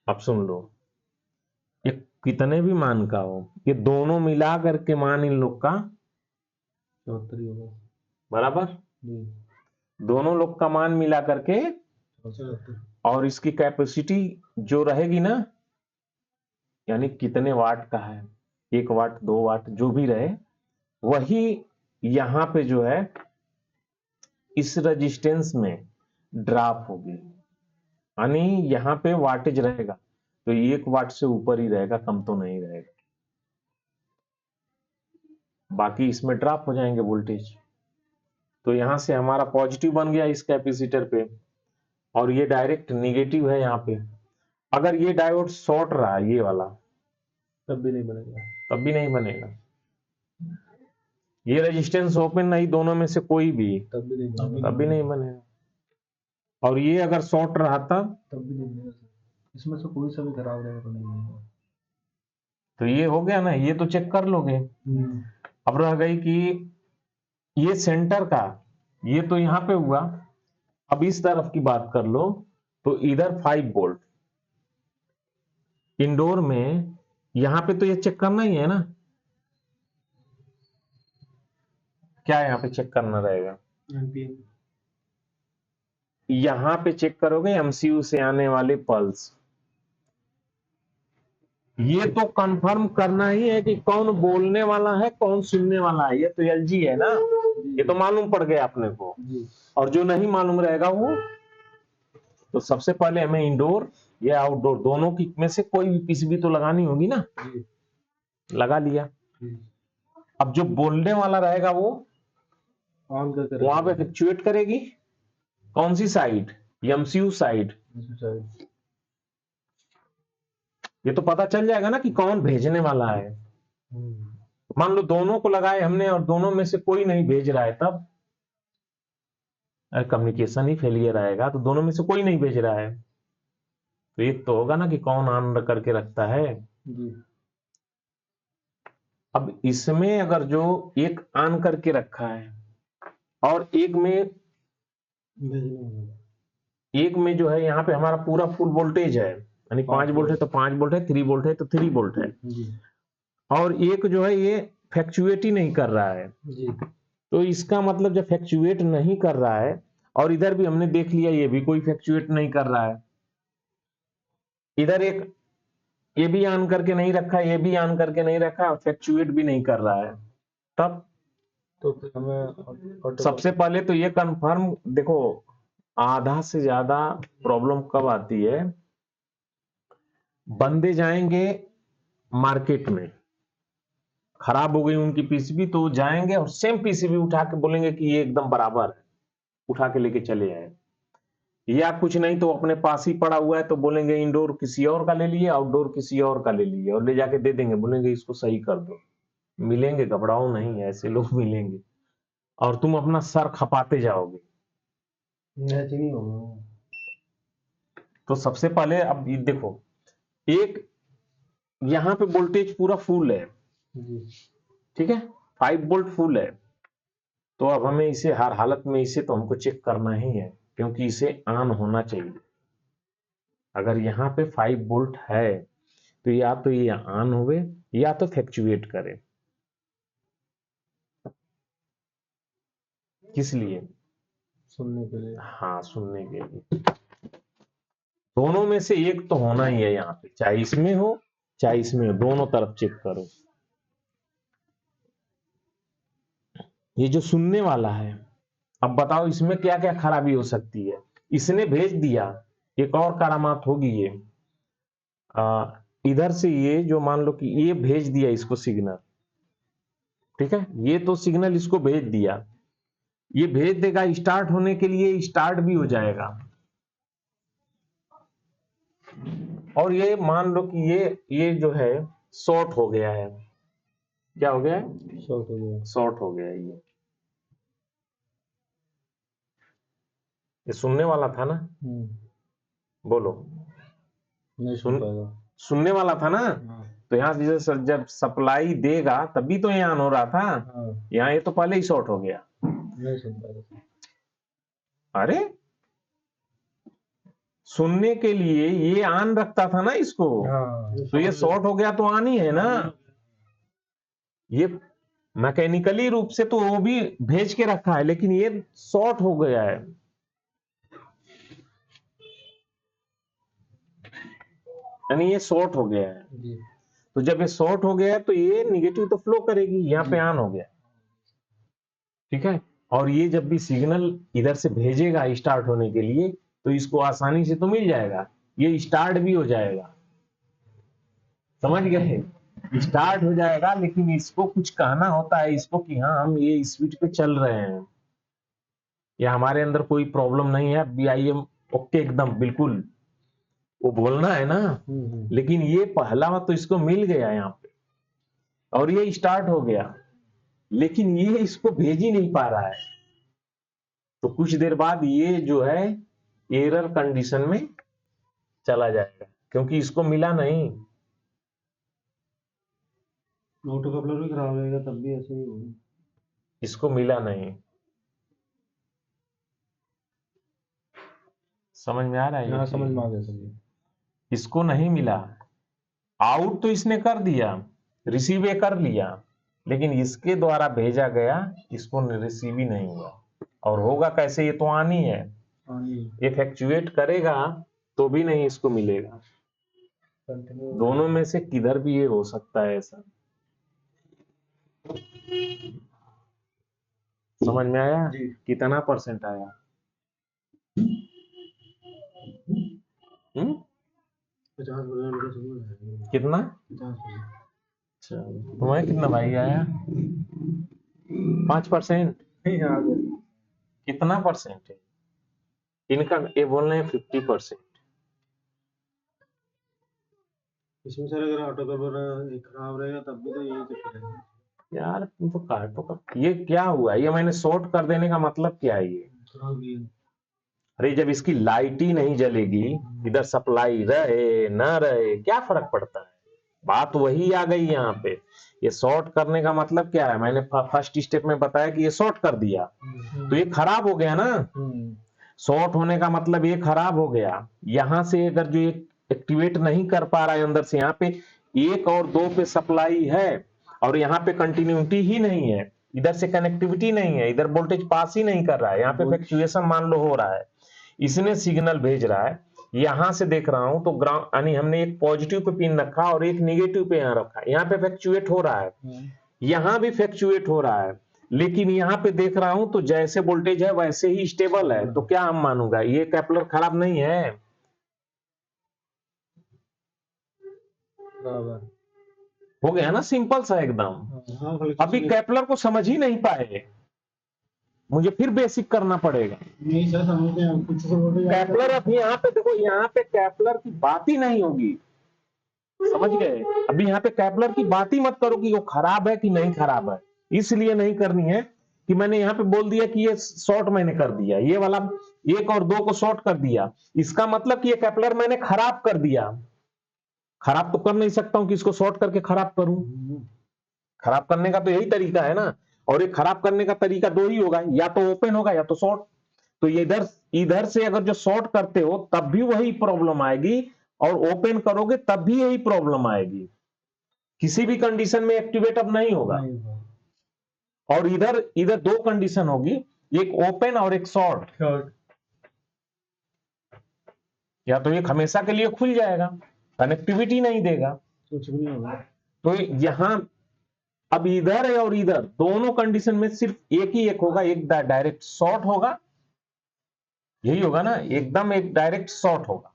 अब सुन लो, ये कितने भी मान का हो, ये दोनों मिला करके मान इन लोग का 74 होगा बराबर, दोनों लोग का मान मिला करके, 74, और इसकी कैपेसिटी जो रहेगी ना यानी कितने वाट का है, 1 वाट 2 वाट जो भी रहे, वही यहाँ पे जो है इस रेजिस्टेंस में ड्रॉप होगी, यानी यहाँ पे वाटेज रहेगा तो 1 वाट से ऊपर ही रहेगा, कम तो नहीं रहेगा, बाकी इसमें ड्रॉप हो जाएंगे वोल्टेज। तो यहां से हमारा पॉजिटिव बन गया इस कैपेसिटर पे, और ये डायरेक्ट निगेटिव है यहाँ पे। अगर ये डायोड शॉर्ट रहा ये वाला तब भी नहीं बनेगा। तब भी नहीं बनेगा। ये रेजिस्टेंस ओपन नहीं, दोनों में से कोई भी तब तब भी नहीं बनेगा। और ये अगर शॉर्ट रहा तब भी नहीं बनेगा। इसमें से कोई सा भी खराब रहेगा तो नहीं बनेगा। तो ये हो गया ना, ये तो चेक कर लोगे। अब रह गई कि ये सेंटर का, ये तो यहाँ पे हुआ। अब इस तरफ की बात कर लो तो इधर 5 वोल्ट इंडोर में, यहां पे तो ये चेक करना ही है ना, क्या यहाँ पे चेक करना रहेगा, यहां पे चेक करोगे एमसीयू से आने वाले पल्स। ये तो कंफर्म करना ही है कि कौन बोलने वाला है कौन सुनने वाला है, ये तो एलजी है ना, ये तो मालूम पड़ गया अपने को। और जो नहीं मालूम रहेगा वो, तो सबसे पहले हमें इंडोर या आउटडोर दोनों की में से कोई भी पीसीबी तो लगानी होगी ना, लगा लिया। अब जो बोलने वाला रहेगा वो ऑन करके वहां पे फ्लक्चुएट करेगी, कौन सी साइड, एमसीयू साइड। ये तो पता चल जाएगा ना कि कौन भेजने वाला है। मान लो दोनों को लगाए हमने और दोनों में से कोई नहीं भेज रहा है, तब कम्युनिकेशन ही फेलियर आएगा। तो दोनों में से कोई नहीं भेज रहा है तो ये तो होगा ना कि कौन ऑन करके रखता है। अब इसमें अगर जो एक ऑन करके रखा है और एक में जो है यहाँ पे हमारा पूरा फुल वोल्टेज है, यानी 5 वोल्ट है तो 5 वोल्ट है, 3 वोल्ट है तो 3 वोल्ट है, और एक जो है ये फ्लक्चुएट ही नहीं कर रहा है तो इसका मतलब जब फ्लक्चुएट नहीं कर रहा है, और इधर भी हमने देख लिया ये भी कोई फ्लक्चुएट नहीं कर रहा है, इधर एक ये भी ऑन करके नहीं रखा, ये भी ऑन करके नहीं रखा, फ्लक्चुएट भी नहीं कर रहा है, तब तो फिर हमें सबसे पहले तो ये कंफर्म देखो, आधा से ज्यादा प्रॉब्लम कब आती है, बंदे जाएंगे मार्केट में, खराब हो गई उनकी पीसीबी तो जाएंगे और सेम पीसीबी उठा के बोलेंगे कि ये एकदम बराबर है, उठा के लेके चले आए। या कुछ नहीं तो अपने पास ही पड़ा हुआ है तो बोलेंगे इंडोर किसी और का ले लिए, आउटडोर किसी और का ले लिए, और ले जाके दे देंगे, बोलेंगे इसको सही कर दो। मिलेंगे, घबराओ नहीं, ऐसे लोग मिलेंगे और तुम अपना सर खपाते जाओगे। नहीं होगा। तो सबसे पहले अब ये देखो, एक यहां पे वोल्टेज पूरा फुल है, ठीक है, 5 वोल्ट फुल है, तो अब हमें इसे हर हालत में इसे तो हमको चेक करना ही है, क्योंकि इसे ऑन होना चाहिए। अगर यहाँ पे 5 वोल्ट है तो या तो ये ऑन होवे या तो फ्लक्चुएट करे। किस लिए? सुनने के लिए। हाँ, सुनने के लिए। दोनों में से एक तो होना ही है यहाँ पे, चाहे इसमें हो चाहे इसमें हो, दोनों तरफ चेक करो। ये जो सुनने वाला है, अब बताओ इसमें क्या क्या खराबी हो सकती है। इसने भेज दिया, एक और करामात होगी ये, इधर से ये जो मान लो कि ये भेज दिया इसको सिग्नल, ठीक है, ये तो सिग्नल इसको भेज दिया, ये भेज देगा स्टार्ट होने के लिए, स्टार्ट भी हो जाएगा, और ये मान लो कि ये जो है शॉर्ट हो गया है। क्या हो गया है? शॉर्ट हो गया। शॉर्ट हो गया है ये सुनने वाला था ना, बोलो। नहीं सुन पाएगा। सुनने वाला था ना, तो यहाँ से जब सप्लाई देगा तभी तो ये ऑन हो रहा था, यहाँ ये तो पहले ही शॉर्ट हो गया। नहीं सुन पाएगा। अरे सुनने के लिए ये ऑन रखता था ना इसको, तो ये शॉर्ट हो गया तो ऑन ही है ना। ये मैकेनिकली रूप से तो वो भी भेज के रखा है, लेकिन ये शॉर्ट हो गया है। यानी ये शॉर्ट हो गया है। तो जब ये शॉर्ट हो गया है तो ये निगेटिव तो फ्लो करेगी, यहाँ पे ऑन हो गया, ठीक है। और ये जब भी सिग्नल इधर से भेजेगा स्टार्ट होने के लिए तो इसको आसानी से तो मिल जाएगा, ये स्टार्ट भी हो जाएगा, समझ गए, स्टार्ट हो जाएगा। लेकिन इसको कुछ कहना होता है इसको कि हाँ हम ये स्पीड पे चल रहे हैं, या हमारे अंदर कोई प्रॉब्लम नहीं है, BIM ओके एकदम बिल्कुल, वो बोलना है ना। लेकिन ये पहला तो इसको मिल गया यहाँ पे और ये स्टार्ट हो गया, लेकिन ये इसको भेज ही नहीं पा रहा है, तो कुछ देर बाद ये जो है एरर कंडीशन में चला जाएगा क्योंकि इसको मिला नहीं। ऑटो कपलर भी खराब रहेगा तब भी ऐसे ही होगा। इसको मिला नहीं, समझ में आ रहा है? हाँ समझ में आ गया सर। इसको नहीं मिला, आउट तो इसने कर दिया, रिसीव ये कर लिया, लेकिन इसके द्वारा भेजा गया इसको रिसीव ही नहीं हुआ। और होगा कैसे, ये तो आनी है, ये फ्लक्चुएट करेगा तो भी नहीं इसको मिलेगा। दोनों में से किधर भी ये हो सकता है ऐसा। समझ में आया? कितना परसेंट आया? 50% कितना? 50%। अच्छा, तुम्हारे कितना भाई आया? 5%? कितना परसेंट है इनका? ये बोल रहे हैं 50%। इसमें सर अगर ऑटो कवर खराब रहेगा तब भी तो यही चक्कर है यार, तुम तो काटो का। ये क्या हुआ? ये मैंने शॉर्ट कर देने का मतलब क्या है? ये खराब ही है। अरे जब इसकी लाइट ही नहीं जलेगी, इधर सप्लाई रहे ना रहे क्या फर्क पड़ता है? बात वही आ गई यहाँ पे। ये शॉर्ट करने का मतलब क्या है? मैंने फर्स्ट स्टेप में बताया कि ये शॉर्ट कर दिया तो ये खराब हो गया ना। शॉर्ट होने का मतलब ये खराब हो गया। यहां से अगर जो ये एक्टिवेट नहीं कर पा रहा है अंदर से, यहाँ पे 1 और 2 पे सप्लाई है और यहाँ पे कंटिन्यूटी ही नहीं है, इधर से कनेक्टिविटी नहीं है, इधर वोल्टेज पास ही नहीं कर रहा है, यहाँ पे फ्लक्चुएशन मान लो हो रहा है, इसने सिग्नल भेज रहा है। यहां से देख रहा हूं तो ग्राउंड यानी हमने एक पॉजिटिव पे पिन रखा और एक निगेटिव पे यहाँ रखा, यहाँ पे फ्लक्चुएट हो रहा है, यहाँ भी फ्लक्चुएट हो रहा है, लेकिन यहाँ पे देख रहा हूं तो जैसे वोल्टेज है वैसे ही स्टेबल है। तो क्या हम मानूंगा ये कैपलर खराब नहीं है? हो गया ना, सिंपल सा एकदम। अभी कैपलर को समझ ही नहीं पाए, मुझे फिर बेसिक करना पड़ेगा। नहीं सर समझते हैं कुछ कैपलर अभी यहाँ पे देखो, यहाँ पे कैपलर की बात ही नहीं होगी, समझ गए? अभी यहाँ पे कैपलर की बात ही मत करो कि वो खराब है कि नहीं खराब है। इसलिए नहीं करनी है कि मैंने यहाँ पे बोल दिया कि ये शॉर्ट मैंने कर दिया, ये वाला 1 और 2 को शॉर्ट कर दिया, इसका मतलब कि ये कैपलर मैंने खराब कर दिया। खराब तो कर नहीं सकता हूं कि इसको शॉर्ट करके खराब करूं। खराब करने का तो यही तरीका है ना, और ये खराब करने का तरीका 2 ही होगा, या तो ओपन होगा या तो शॉर्ट। तो इधर इधर से अगर जो शॉर्ट करते हो तब भी वही प्रॉब्लम आएगी, और ओपन करोगे तब भी यही प्रॉब्लम आएगी। किसी भी कंडीशन में एक्टिवेट अब नहीं होगा। और इधर इधर 2 कंडीशन होगी, एक ओपन और एक शॉर्ट। या तो ये हमेशा के लिए खुल जाएगा, कनेक्टिविटी नहीं देगा, कुछ भी नहीं होगा। तो यहां अब इधर है और इधर दोनों कंडीशन में सिर्फ एक ही एक होगा, एक डायरेक्ट शॉर्ट होगा, यही होगा ना, एकदम एक डायरेक्ट शॉर्ट होगा।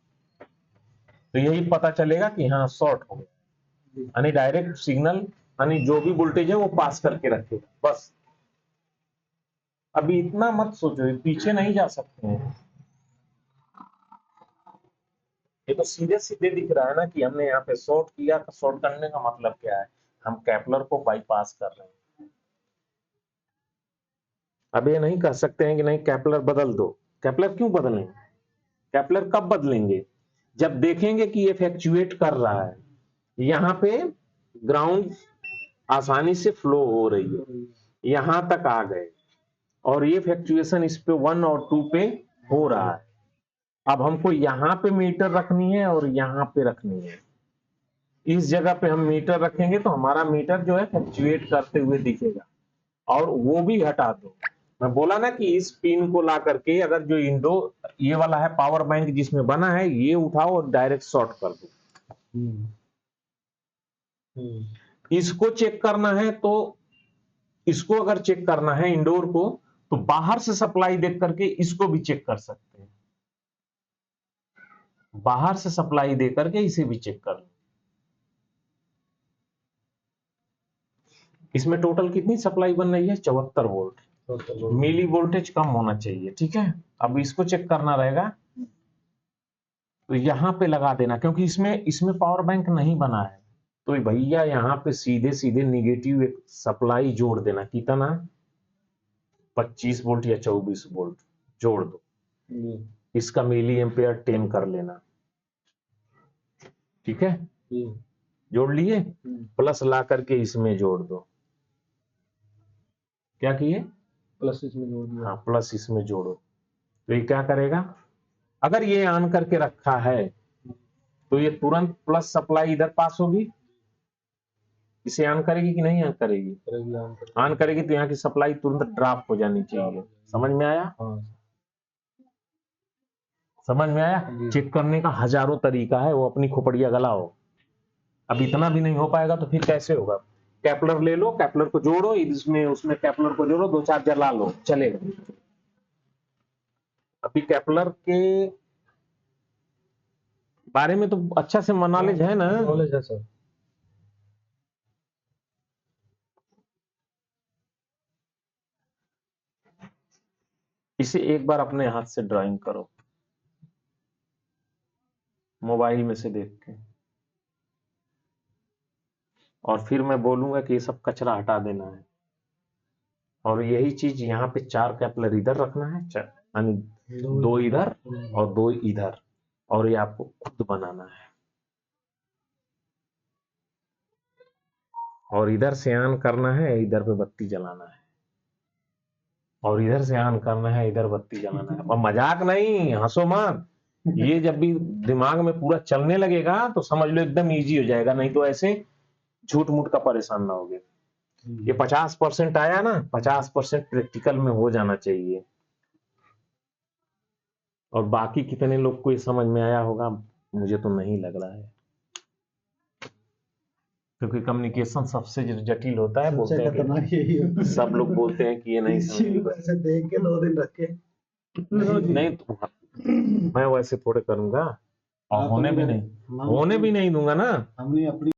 तो यही पता चलेगा कि हाँ शॉर्ट हो गया, यानी डायरेक्ट सिग्नल यानी जो भी वोल्टेज है वो पास करके रखेगा बस। अभी इतना मत सोचो, पीछे नहीं जा सकते हैं। ये तो सीधे सीधे दिख रहा है ना कि हमने यहाँ पे शॉर्ट किया, तो शॉर्ट करने का मतलब क्या है? हम कैपलर को बाईपास कर रहे हैं। अब ये नहीं कह सकते हैं कि नहीं कैपलर बदल दो। कैपलर क्यों बदलेंगे? कैपलर कब बदलेंगे? जब देखेंगे कि ये फ्लक्चुएट कर रहा है, यहाँ पे ग्राउंड आसानी से फ्लो हो रही है, यहां तक आ गए और ये फ्लक्चुएशन इस पे 1 और 2 पे हो रहा है। अब हमको यहाँ पे मीटर रखनी है और यहाँ पे रखनी है। इस जगह पे हम मीटर रखेंगे तो हमारा मीटर जो है फ्लक्चुएट करते हुए दिखेगा, और वो भी हटा दो। मैं बोला ना कि इस पिन को ला करके अगर जो इंडो ये वाला है पावर बैंक जिसमें बना है, ये उठाओ और डायरेक्ट शॉर्ट कर दो। इसको चेक करना है तो इसको अगर चेक करना है इंडोर को, तो बाहर से सप्लाई देख करके इसको भी चेक कर सकते हैं। बाहर से सप्लाई दे करके इसे भी चेक कर लो। इसमें टोटल कितनी सप्लाई बन रही है? 74 वोल्ट। मिली वोल्टेज कम होना चाहिए, ठीक है। अब इसको चेक करना रहेगा, तो यहां पे लगा देना, क्योंकि इसमें पावर बैंक नहीं बना है, तो भैया यहां पे सीधे सीधे निगेटिव एक सप्लाई जोड़ देना। कितना? 25 वोल्ट या 24 वोल्ट जोड़ दो। इसका मिली एम्पेयर 10 कर लेना, ठीक है। जोड़ लिए, प्लस ला करके इसमें जोड़ दो। क्या किए? प्लस इसमें जोड़ दिया। हाँ, प्लस इसमें जोड़ो, तो ये क्या करेगा? अगर ये ऑन करके रखा है तो ये तुरंत प्लस सप्लाई इधर पास होगी, इसे ऑन करेगी कि नहीं ऑन करेगी? ऑन करेगी, तो यहाँ की सप्लाई तुरंत ड्रॉप हो जानी चाहिए। समझ में आया? समझ में आया? चेक करने का हजारों तरीका है, वो अपनी खोपड़िया गलाओ। अब इतना भी नहीं हो पाएगा तो फिर कैसे होगा? कैपलर ले लो, कैपलर को जोड़ो, इसमें उसमें कैपलर को जोड़ो, 2-4 जला लो, चलेगा। अभी कैपलर के बारे में तो अच्छा से नॉलेज है ना? नॉलेज है सर। इसे एक बार अपने हाथ से ड्राइंग करो, मोबाइल में से देख के, और फिर मैं बोलूंगा कि ये सब कचरा हटा देना है, और यही चीज यहाँ पे 4 कैपलर इधर रखना है, यानी 2 इधर और 2 इधर, और ये आपको खुद बनाना है। और इधर से ऑन करना है, इधर पे बत्ती जलाना है, और इधर से ऑन करना है, इधर बत्ती जलाना है। और मजाक नहीं, हंसो मत। ये जब भी दिमाग में पूरा चलने लगेगा तो समझ लो एकदम इजी हो जाएगा, नहीं तो ऐसे झूठ मूठ का परेशान ना होगे। ये 50% आया ना, 50% प्रैक्टिकल में हो जाना चाहिए। और बाकी कितने लोग को ये समझ में आया होगा मुझे तो नहीं लग रहा है, क्योंकि कम्युनिकेशन सबसे जटिल होता है। बोलते हैं, सब लोग बोलते हैं कि ये नहीं समझ देख के 2 दिन रखे नहीं, तो मैं वैसे थोड़े करूंगा, और होने भी नहीं दूंगा ना। हमने अपनी